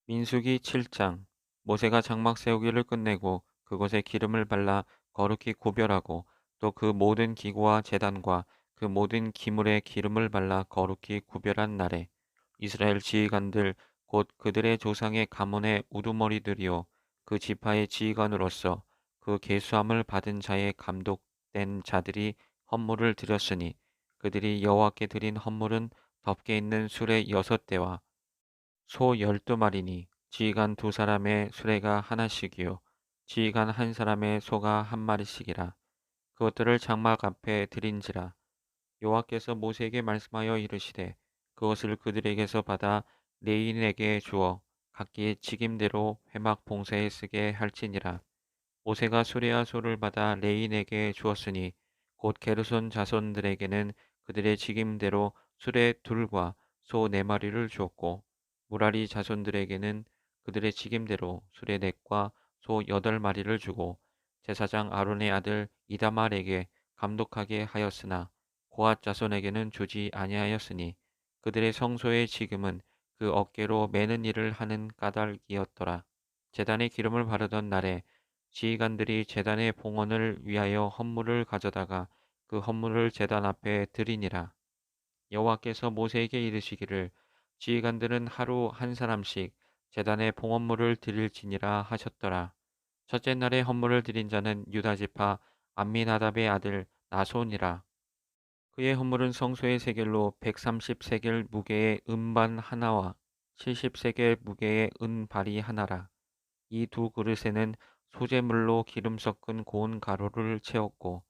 민수기 7장. 모세가 장막 세우기를 끝내고 그곳에 기름을 발라 거룩히 구별하고 또 그 모든 기구와 제단과 그 모든 기물에 기름을 발라 거룩히 구별한 날에 이스라엘 지휘관들 곧 그들의 조상의 가문의 우두머리들이요 그 지파의 지휘관으로서 그 계수함을 받은 자의 감독된 자들이 헌물을 드렸으니 그들이 여호와께 드린 헌물은 덮개 있는 수레 6대와 소 12마리니 지휘관 2사람의 수레가 하나씩이요 지휘관 1사람의 소가 1마리씩이라. 그것들을 장막 앞에 드린지라. 여호와께서 모세에게 말씀하여 이르시되 그것을 그들에게서 받아 레인에게 주어 각기 직임대로 회막 봉사에 쓰게 할지니라. 모세가 수레와 소를 받아 레인에게 주었으니 곧 게르손 자손들에게는 그들의 직임대로 수레 둘과 소 4마리를 주었고 무라리 자손들에게는 그들의 직임대로 수레 넷과 소 8마리를 주고 제사장 아론의 아들 이다말에게 감독하게 하였으나 고앗 자손에게는 주지 아니하였으니 그들의 성소의 지금은 그 어깨로 매는 일을 하는 까닭이었더라. 제단에 기름을 바르던 날에 지휘관들이 제단의 봉헌을 위하여 헌물을 가져다가 그 헌물을 제단 앞에 드리니라. 여호와께서 모세에게 이르시기를 지휘관들은 하루 1사람씩 제단에 봉헌물을 드릴지니라 하셨더라. 첫째 날에 헌물을 드린 자는 유다 지파 암미나답의 아들 나손이라. 그의 헌물은 성소의 세겔로 130세겔 무게의 은반 하나와 70세겔 무게의 은발이 하나라. 이 두 그릇에는 소재물로 기름 섞은 고운 가루를 채웠고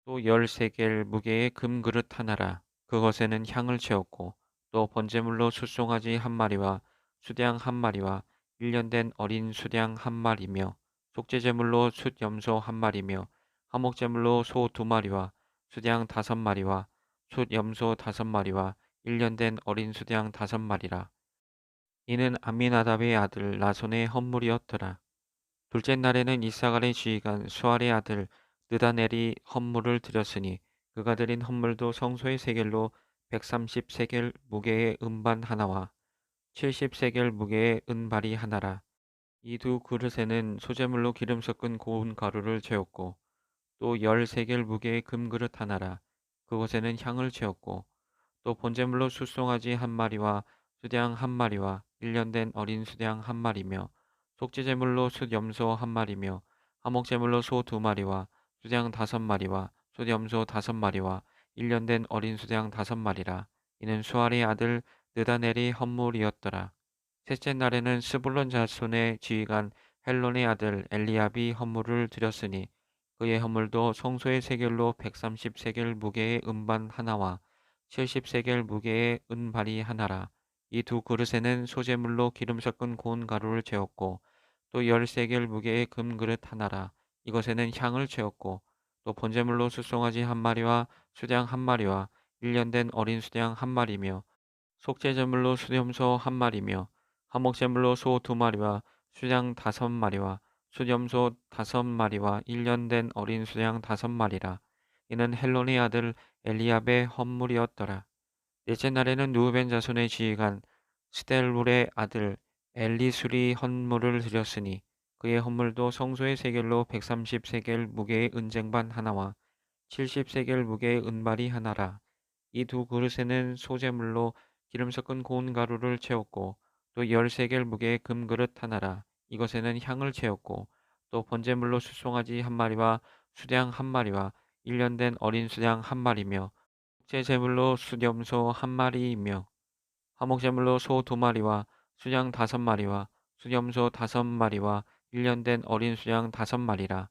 또 10세겔 무게의 금그릇 하나라. 그것에는 향을 채웠고 또 번제물로 숫송아지 1마리와 수양 1마리와 1년 된 어린 수양 1마리며 속죄제물로 숫염소 1마리며 화목제물로 소 2마리와 수양 5마리와 숫염소 5마리와 1년 된 어린 수양 5마리라. 이는 암미나답의 아들 나손의 헌물이었더라. 둘째 날에는 이사갈의 지휘관 수알의 아들 느다넬이 헌물을 드렸으니 그가 드린 헌물도 성소의 세겔로 130세겔 무게의 은반 하나와 70세겔 무게의 은발이 하나라. 이 두 그릇에는 소재물로 기름 섞은 고운 가루를 채웠고 또 10세겔 무게의 금그릇 하나라. 그것에는 향을 채웠고 또 번제물로 숫송아지 1마리와 수양 1마리와 1년 된 어린 수양 1마리며 속죄제물로 숫염소 1마리며 화목제물로 소 2마리와 수양 5마리와 숫염소 5마리와 1년 된 어린 수양 5마리라. 이는 수알의 아들 느다넬의 헌물이었더라. 셋째 날에는 스불론 자손의 지휘관 헬론의 아들 엘리압이 헌물을 드렸으니 그의 헌물도 성소의 세겔로 130세겔 무게의 은반 하나와 70세겔 무게의 은발이 하나라. 이 두 그릇에는 소재물로 기름 섞은 고운 가루를 채웠고 또 10세겔 무게의 금그릇 하나라. 이것에는 향을 채웠고 또 번제물로 숫송아지 1마리와 수양 1마리와 1년 된 어린 수양 1마리며 속죄제물로 수염소 1마리며 화목제물로 소 2마리와 수양 5마리와 수염소 5마리와 1년 된 어린 수양 5마리라. 이는 헬론의 아들 엘리압의 헌물이었더라. 넷째 날에는 누우벤 자손의 지휘관 스델룰의 아들 엘리술이 헌물을 드렸으니 그의 헌물도 성소의 세겔로 130세겔 무게의 은쟁반 하나와 70세겔 무게의 은발이 하나라. 이 두 그릇에는 소재물로 기름 섞은 고운 가루를 채웠고 또 10세겔 무게의 금그릇 하나라. 이것에는 향을 채웠고 또 번제물로 숫송아지 1마리와 수양 1마리와 1년 된 어린 수양 1마리며 제물로 수염소 1마리이며 화목제물로 소 2마리와 수양 5마리와 수염소 5마리와 1년 된 어린 수양 5마리라.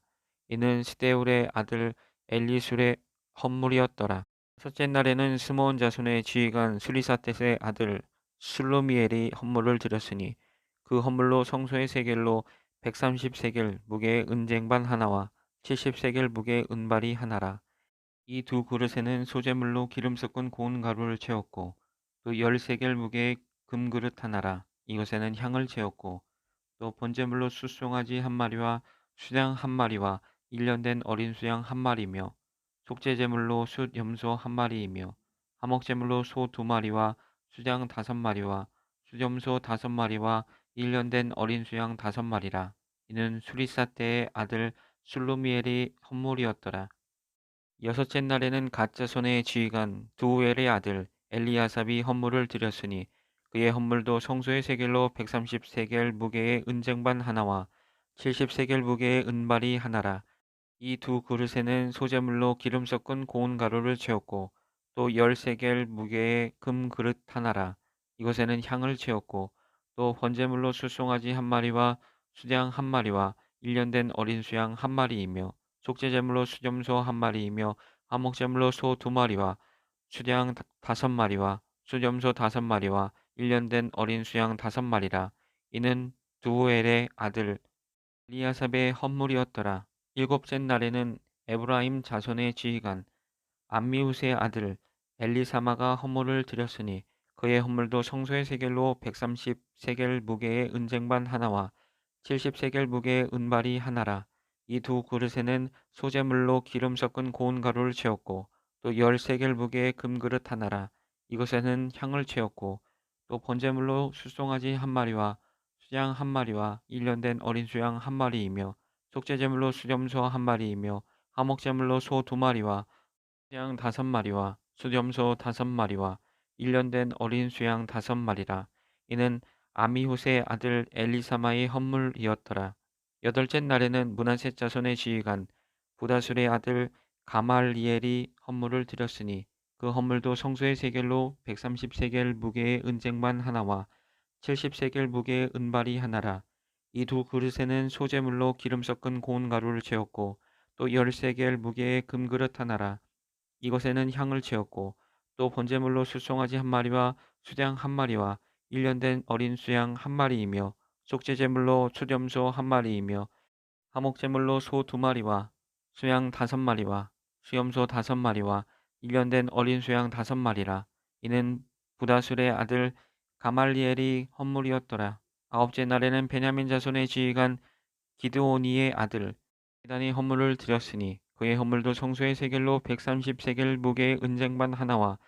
이는 스데울의 아들 엘리술의 헌물이었더라. 첫째 날에는 스므온 자손의 지휘관 수리사텟의 아들 술루미엘이 헌물을 드렸으니 그 헌물로 성소의 세겔로 130세겔 무게의 은쟁반 하나와 70세겔 무게의 은발이 하나라. 이 두 그릇에는 소재물로 기름 섞은 고운 가루를 채웠고 또 10세겔 무게의 금그릇 하나라. 이것에는 향을 채웠고 또 번제물로 숫송아지 1마리와 수양 1마리와 1년 된 어린 수양 1마리며 속죄제물로 숫염소 1마리이며 화목제물로 소 2마리와 수양 5마리와 수염소 5마리와 1년 된 어린 수양 5마리라. 이는 수리사 때의 아들 술루미엘이 헌물이었더라. 여섯째 날에는 갓 자손의 지휘관 두우엘의 아들 엘리야삽이 헌물을 드렸으니 그의 헌물도 성소의 세겔로 130세겔 무게의 은쟁반 하나와 70세겔 무게의 은발이 하나라. 이 두 그릇에는 소재물로 기름 섞은 고운 가루를 채웠고 또 10세겔 무게의 금 그릇 하나라. 이것에는 향을 채웠고 또 번제물로 술송아지 한 마리와 수장 한 마리와 1년 된 어린 수양 한 마리이며 속죄제물로 수염소 한 마리이며 화목제물로 소 2마리와 수장 5마리와 수염소 5마리와 1년 된 어린 수양 5마리라. 이는 두우엘의 아들 엘리야삽의 헌물이었더라. 일곱째 날에는 에브라임 자손의 지휘관 암미후스의 아들 엘리사마가 헌물을 드렸으니 그의 헌물도 성소의 세겔로 130세겔 무게의 은쟁반 하나와 70세겔 무게의 은발이 하나라. 이 두 그릇에는 소재물로 기름 섞은 고운 가루를 채웠고 또 10세겔 무게의 금그릇 하나라. 이것에는 향을 채웠고 또 번제물로 술송아지 한 마리와 수양 한 마리와 1년 된 어린 수양 한 마리이며 속죄제물로 수염소 한 마리이며 화목제물로 소 2마리와 수양 5마리와 수염소 5마리와 1년 된 어린 수양 5마리라. 이는 아미후스의 아들 엘리사마의 헌물이었더라. 여덟째 날에는 므낫세 자손의 지휘관 부다술의 아들 가말리엘이 헌물을 드렸으니 그 헌물도 성소의 세겔로 130세겔 무게의 은쟁반 하나와 70세겔 무게의 은발이 하나라. 이 두 그릇에는 소재물로 기름 섞은 고운 가루를 채웠고 또 10세겔 무게의 금그릇 하나라. 이것에는 향을 채웠고 또 번제물로 술송아지 한 마리와 수장 한 마리와 1년 된 어린 수양 한 마리이며 속죄제물로 수염소 한 마리이며 화목제물로 소 2마리와 수양 5마리와 수염소 5마리와 1년 된 어린 수양 5마리라. 이는 부다술의 아들 가말리엘이 헌물이었더라. 아홉째 날에는 베냐민 자손의 지휘관 기드오니의 아들 이단이 헌물을 드렸으니 그의 헌물도 성소의 세겔로 130세겔 무게의 은쟁반 하나와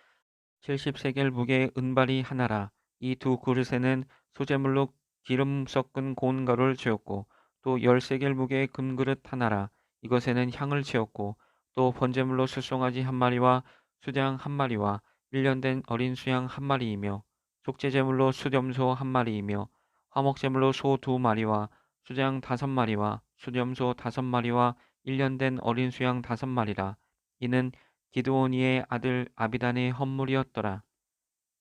70세겔 무게의 은발이 하나라. 이 두 그릇에는 소재물로 기름 섞은 고운 가루를 채웠고 또 10세겔 무게의 금그릇 하나라. 이것에는 향을 채웠고 또 번제물로 술송아지 한 마리와 수장 한 마리와 1년 된 어린 수양 한 마리이며 속죄제물로 수염소 한 마리이며 화목제물로 소 2마리와 수장 5마리와 수염소 5마리와 1년 된 어린 수양 5마리라. 이는 기드오니의 아들 아비단의 헌물이었더라.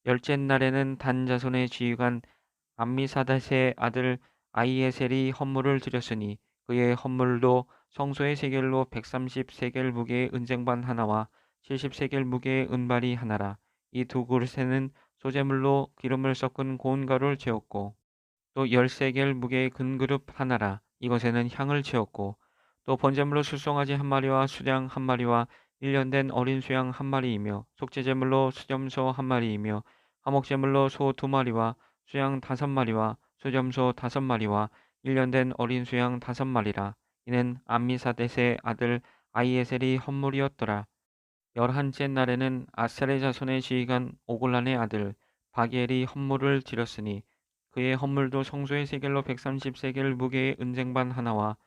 열째 날에는 단 자손의 지휘관 암미사닷의 아들 아이에셀이 헌물을 드렸으니 그의 헌물도 성소의 세겔로 130세겔 무게의 은쟁반 하나와 70세겔 무게의 은발이 하나라. 이 두 그릇에는 소재물로 기름을 섞은 고운 가루를 채웠고 또 10세겔 무게의 금그릇 하나라. 이것에는 향을 채웠고 또 번제물로 술송아지 한 마리와 수장 한 마리와 1년 된 어린 수양 한 마리이며 속죄제물로 수염소 한 마리이며 화목제물로 소 2마리와 수양 5마리와 수염소 5마리와 1년 된 어린 수양 5마리라. 이는 암미사댓의 아들 아이에셀이 헌물이었더라. 열한째 날에는 아셀의 자손의 지휘관 오골란의 아들 바기엘이 헌물을 드렸으니 그의 헌물도 성소의 세겔로 130세겔 무게의 은쟁반 하나와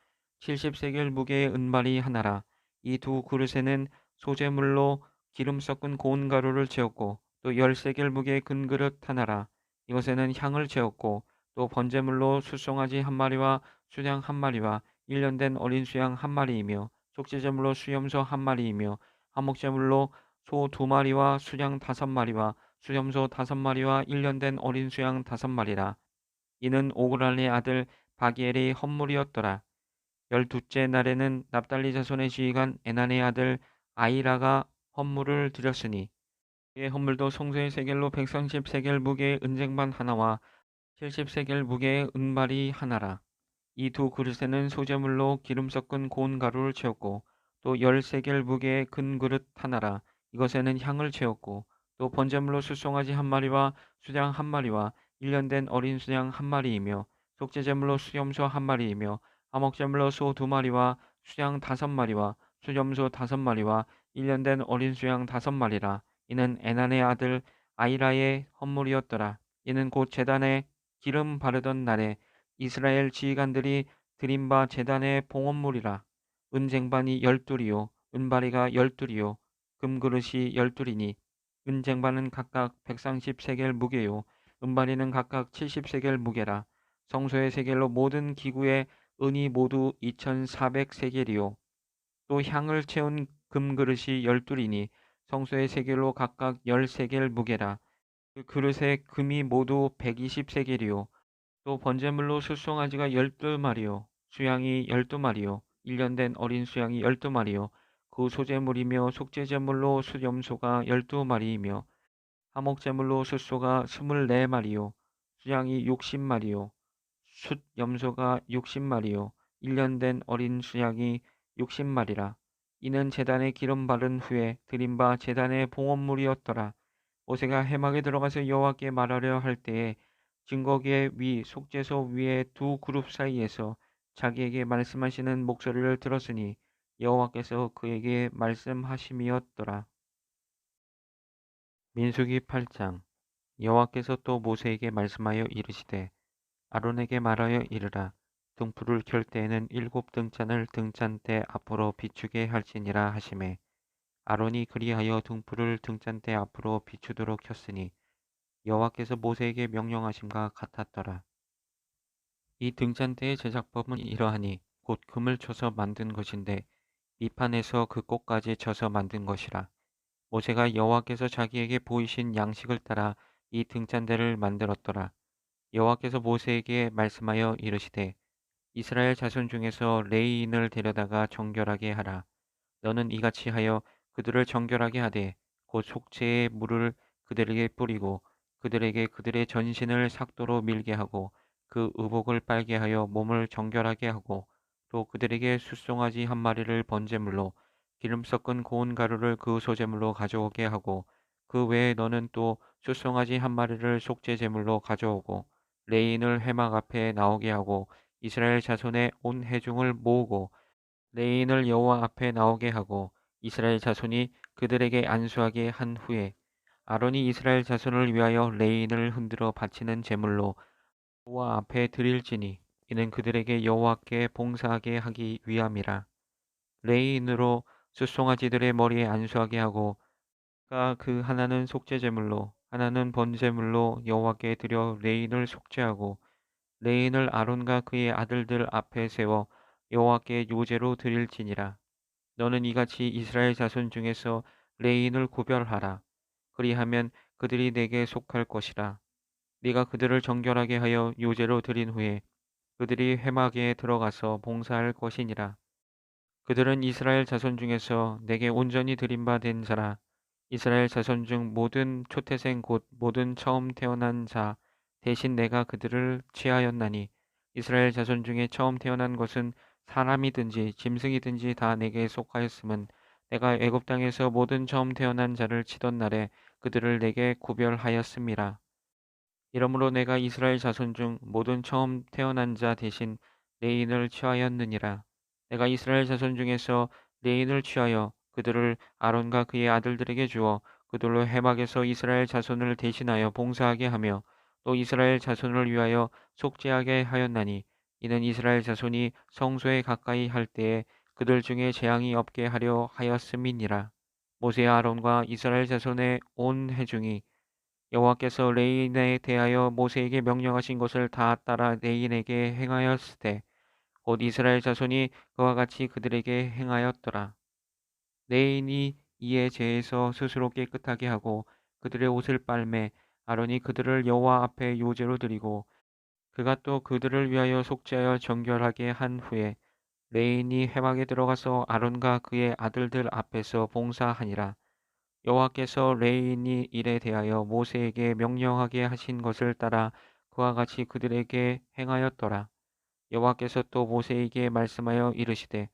70세겔 무게의 은발이 하나라. 이 두 그릇에는 소재물로 기름 섞은 고운 가루를 채웠고 또 10세겔 무게의 금그릇 하나라. 이것에는 향을 채웠고 또 번제물로 술송아지 한 마리와 수양 한 마리와 1년 된 어린 수양 한 마리이며 속죄제물로 수염소 한 마리이며 화목제물로 소 2마리와 수양 5마리와 수염소 5마리와 1년 된 어린 수양 5마리라. 이는 오그랄의 아들 바기엘의 헌물이었더라. 열두째 날에는 납달리 자손의 지휘관 에난의 아들 아이라가 헌물을 드렸으니 그의 헌물도 성소의 세겔로 130세겔 무게의 은쟁반 하나와 70세겔 무게의 은발이 하나라. 이 두 그릇에는 소재물로 기름 섞은 고운 가루를 채웠고 또 10세겔 무게의 큰 그릇 하나라. 이것에는 향을 채웠고 또 번제물로 술송아지 한 마리와 수장 한 마리와 1년 된 어린 수장 한 마리이며 속죄제물로 수염소 한 마리이며 화목제물로 소 2마리와 수장 5마리와 수염소 5마리와 1년 된 어린 수양 5마리라. 이는 에난의 아들 아이라의 헌물이었더라. 이는 곧 제단의 기름 바르던 날에 이스라엘 지휘관들이 드린 바 제단의 봉헌물이라. 은쟁반이 12이요 은바리가 12이요 금그릇이 12이니 은쟁반은 각각 130세겔 무게요 은바리는 각각 70세겔 무게라. 성소의 세겔로 모든 기구의 은이 모두 2400세겔이요 또 향을 채운 금그릇이 12이니 성소의 세겔로 각각 10세겔 무게라. 그 그릇의 금이 모두 120세겔이요 또 번제물로 숫송아지가 12마리요 수양이 12마리요 1년 된 어린 수양이 12마리요 그 소제물이며 속죄제물로 숫염소가 12마리이며 화목제물로 숫소가 24마리요 수양이 60마리요 숫염소가 60마리요 1년 된 어린 수양이 60마리라. 이는 제단에 기름 바른 후에 드린 바 제단의 봉헌물이었더라. 모세가 회막에 들어가서 여호와께 말하려 할 때에 증거기의 위 속죄소 위에 두 그룹 사이에서 자기에게 말씀하시는 목소리를 들었으니 여호와께서 그에게 말씀하심이었더라. 민수기 8장. 여호와께서 또 모세에게 말씀하여 이르시되 아론에게 말하여 이르라. 등불을 켤 때에는 7등잔을 등잔대 앞으로 비추게 할지니라 하시매 아론이 그리하여 등불을 등잔대 앞으로 비추도록 켰으니 여호와께서 모세에게 명령하심과 같았더라. 이 등잔대의 제작법은 이러하니 곧 금을 쳐서 만든 것인데 밑판에서 그 꼭까지 쳐서 만든 것이라. 모세가 여호와께서 자기에게 보이신 양식을 따라 이 등잔대를 만들었더라. 여호와께서 모세에게 말씀하여 이르시되 이스라엘 자손 중에서 레위인을 데려다가 정결하게 하라. 너는 이같이 하여 그들을 정결하게 하되 곧 속죄의 물을 그들에게 뿌리고 그들에게 그들의 전신을 삭도로 밀게 하고 그 의복을 빨게 하여 몸을 정결하게 하고 또 그들에게 숫송아지 한 마리를 번제물로 기름 섞은 고운 가루를 그 소제물로 가져오게 하고 그 외에 너는 또 숫송아지 한 마리를 속죄 제물로 가져오고 레인을 회막 앞에 나오게 하고 이스라엘 자손의 온 회중을 모으고 레인을 여호와 앞에 나오게 하고 이스라엘 자손이 그들에게 안수하게 한 후에 아론이 이스라엘 자손을 위하여 레인을 흔들어 바치는 제물로 여호와 앞에 드릴지니 이는 그들에게 여호와께 봉사하게 하기 위함이라. 레인으로 숫송아지들의 머리에 안수하게 하고 그 하나는 속죄 제물로 하나는 번제물로 여호와께 드려 레인을 속죄하고 레인을 아론과 그의 아들들 앞에 세워 여호와께 요제로 드릴지니라. 너는 이같이 이스라엘 자손 중에서 레인을 구별하라. 그리하면 그들이 내게 속할 것이라. 네가 그들을 정결하게 하여 요제로 드린 후에 그들이 회막에 들어가서 봉사할 것이니라. 그들은 이스라엘 자손 중에서 내게 온전히 드림받은 자라. 이스라엘 자손 중 모든 초태생 곧 모든 처음 태어난 자 대신 내가 그들을 취하였나니 이스라엘 자손 중에 처음 태어난 것은 사람이든지 짐승이든지 다 내게 속하였음은 내가 애굽 땅에서 모든 처음 태어난 자를 치던 날에 그들을 내게 구별하였음이라. 이러므로 내가 이스라엘 자손 중 모든 처음 태어난 자 대신 레인을 취하였느니라. 내가 이스라엘 자손 중에서 레인을 취하여 그들을 아론과 그의 아들들에게 주어 그들로 회막에서 이스라엘 자손을 대신하여 봉사하게 하며 또 이스라엘 자손을 위하여 속죄하게 하였나니 이는 이스라엘 자손이 성소에 가까이 할 때에 그들 중에 재앙이 없게 하려 하였음이니라. 모세와 아론과 이스라엘 자손의 온 회중이 여호와께서 레인에 대하여 모세에게 명령하신 것을 다 따라 레인에게 행하였으되 곧 이스라엘 자손이 그와 같이 그들에게 행하였더라. 레인이 이에 죄에서 스스로 깨끗하게 하고 그들의 옷을 빨매 아론이 그들을 여호와 앞에 요제로 드리고 그가 또 그들을 위하여 속죄하여 정결하게 한 후에 레인이 회막에 들어가서 아론과 그의 아들들 앞에서 봉사하니라. 여호와께서 레인이 일에 대하여 모세에게 명령하게 하신 것을 따라 그와 같이 그들에게 행하였더라. 여호와께서 또 모세에게 말씀하여 이르시되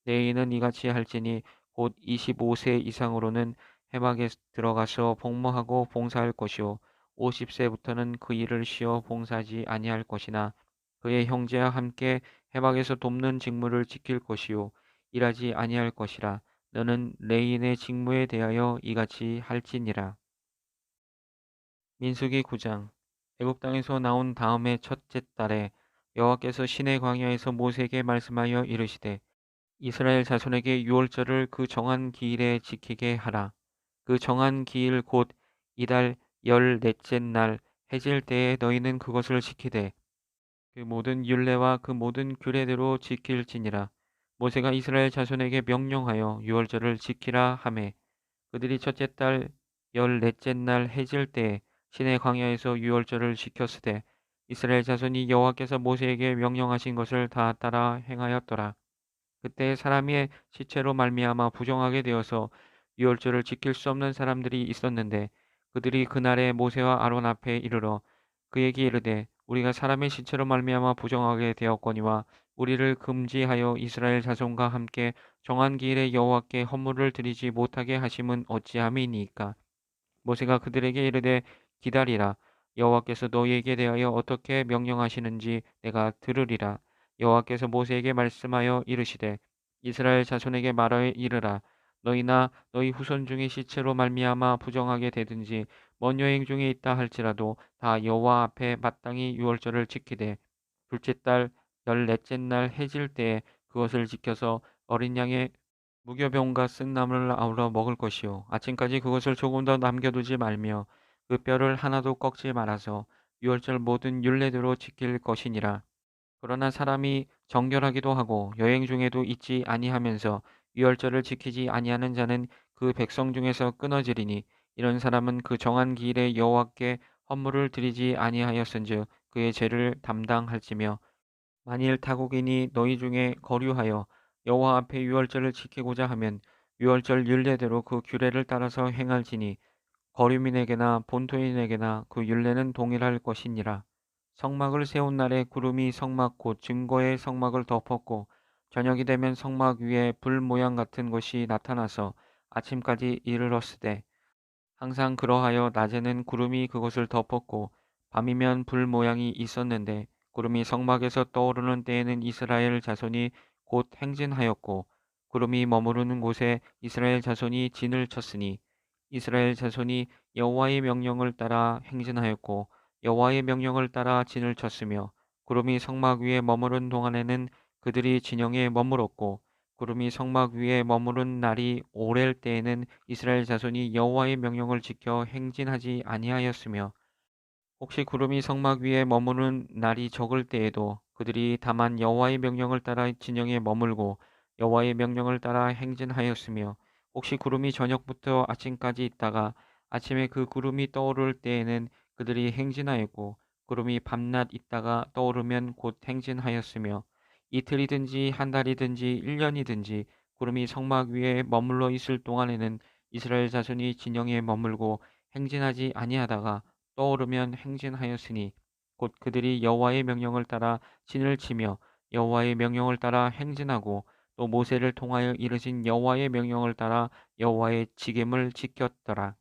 레인은 이같이 할지니 곧 25세 이상으로는 회막에 들어가서 복무하고 봉사할 것이요 50세부터는 그 일을 쉬어 봉사하지 아니할 것이나 그의 형제와 함께 회막에서 돕는 직무를 지킬 것이요 일하지 아니할 것이라. 너는 레인의 직무에 대하여 이같이 할지니라. 민수기 9장. 애굽 땅에서 나온 다음에 첫째 달에 여호와께서 시내 광야에서 모세에게 말씀하여 이르시되 이스라엘 자손에게 유월절을 그 정한 기일에 지키게 하라. 그 정한 기일 곧 이달 14째 날 해질 때에 너희는 그것을 지키되 그 모든 율례와 그 모든 규례대로 지킬지니라. 모세가 이스라엘 자손에게 명령하여 유월절을 지키라 하매 그들이 첫째 달 14째 날 해질 때에 시내 광야에서 유월절을 지켰으되 이스라엘 자손이 여호와께서 모세에게 명령하신 것을 다 따라 행하였더라. 그때 사람의 시체로 말미암아 부정하게 되어서 유월절을 지킬 수 없는 사람들이 있었는데 그들이 그날에 모세와 아론 앞에 이르러 그에게 이르되 우리가 사람의 시체로 말미암아 부정하게 되었거니와 우리를 금지하여 이스라엘 자손과 함께 정한 기일에 여호와께 헌물을 드리지 못하게 하심은 어찌함이니이까. 모세가 그들에게 이르되 기다리라. 여호와께서 너희에게 대하여 어떻게 명령하시는지 내가 들으리라. 여호와께서 모세에게 말씀하여 이르시되 이스라엘 자손에게 말하여 이르라. 너희나 너희 후손 중에 시체로 말미암아 부정하게 되든지 먼 여행 중에 있다 할지라도 다 여호와 앞에 마땅히 유월절을 지키되 둘째 달 14째 날 해질 때에 그것을 지켜서 어린 양의 무교병과 쓴 나물을 아울러 먹을 것이요 아침까지 그것을 조금 더 남겨두지 말며 그 뼈를 하나도 꺾지 말아서 유월절 모든 율례대로 지킬 것이니라. 그러나 사람이 정결하기도 하고 여행 중에도 있지 아니하면서 유월절을 지키지 아니하는 자는 그 백성 중에서 끊어지리니 이런 사람은 그 정한 기일에 여호와께 헌물을 드리지 아니하였은즉 그의 죄를 담당할지며 만일 타국인이 너희 중에 거류하여 여호와 앞에 유월절을 지키고자 하면 유월절 율례대로 그 규례를 따라서 행할지니 거류민에게나 본토인에게나 그 율례는 동일할 것이니라. 성막을 세운 날에 구름이 성막 곧 증거의 성막을 덮었고 저녁이 되면 성막 위에 불 모양 같은 것이 나타나서 아침까지 이르렀으되 항상 그러하여 낮에는 구름이 그것을 덮었고 밤이면 불 모양이 있었는데 구름이 성막에서 떠오르는 때에는 이스라엘 자손이 곧 행진하였고 구름이 머무르는 곳에 이스라엘 자손이 진을 쳤으니 이스라엘 자손이 여호와의 명령을 따라 행진하였고 여호와의 명령을 따라 진을 쳤으며 구름이 성막 위에 머무른 동안에는 그들이 진영에 머물었고 구름이 성막 위에 머무른 날이 오랠 때에는 이스라엘 자손이 여호와의 명령을 지켜 행진하지 아니하였으며 혹시 구름이 성막 위에 머무는 날이 적을 때에도 그들이 다만 여호와의 명령을 따라 진영에 머물고 여호와의 명령을 따라 행진하였으며 혹시 구름이 저녁부터 아침까지 있다가 아침에 그 구름이 떠오를 때에는 그들이 행진하였고 구름이 밤낮 있다가 떠오르면 곧 행진하였으며 이틀이든지 한 달이든지 1년이든지 구름이 성막 위에 머물러 있을 동안에는 이스라엘 자손이 진영에 머물고 행진하지 아니하다가 떠오르면 행진하였으니 곧 그들이 여호와의 명령을 따라 진을 치며 여호와의 명령을 따라 행진하고 또 모세를 통하여 이르신 여호와의 명령을 따라 여호와의 지gem을 지켰더라.